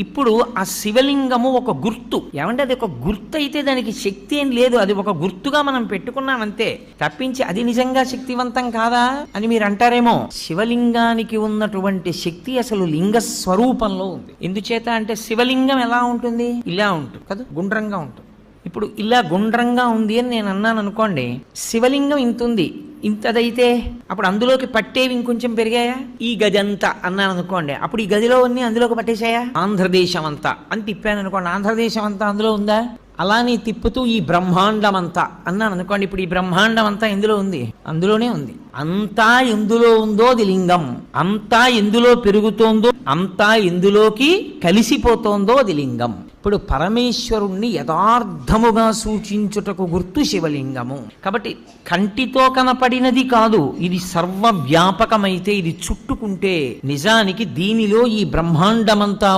ఇప్పుడు ఆ శివలింగము ఒక గుర్తు. ఏమంటే అది ఒక గుర్తు అయితే దానికి శక్తి ఏం లేదు, అది ఒక గుర్తుగా మనం పెట్టుకున్నామంతే తప్పించి అది నిజంగా శక్తివంతం కాదా అని మీరు అంటారేమో. శివలింగానికి ఉన్నటువంటి శక్తి అసలు లింగ స్వరూపంలో ఉంది. ఎందుచేత అంటే శివలింగం ఎలా ఉంటుంది, ఇలా ఉంటుంది కదా, గుండ్రంగా ఉంటుంది. ఇప్పుడు ఇలా గుండ్రంగా ఉంది అని నేను అన్నాను అనుకోండి, శివలింగం ఇంత ఉంది, ఇంతదైతే అప్పుడు అందులోకి పట్టేవి ఇంకొంచెం పెరిగాయా? ఈ గది అంతా అన్నాను అనుకోండి, అప్పుడు ఈ గదిలో అన్ని అందులోకి పట్టేశాయా? ఆంధ్రదేశం అంతా అని తిప్పాను అనుకోండి, ఆంధ్రదేశం అంతా అందులో ఉందా? అలానే తిప్పుతూ ఈ బ్రహ్మాండం అంతా అన్నాను అనుకోండి, ఇప్పుడు ఈ బ్రహ్మాండం అంతా ఎందులో ఉంది? అందులోనే ఉంది. అంతా ఎందులో ఉందో అది లింగం, అంతా ఎందులో పెరుగుతోందో, అంతా ఎందులోకి కలిసిపోతోందో అది లింగం. ఇప్పుడు పరమేశ్వరుణ్ణి యథార్థముగా సూచించుటకు గుర్తు శివలింగము. కాబట్టి కంటితో కనపడినది కాదు, ఇది సర్వవ్యాపకమైతే ఇది చుట్టుకుంటే నిజానికి దీనిలో ఈ బ్రహ్మాండమంతా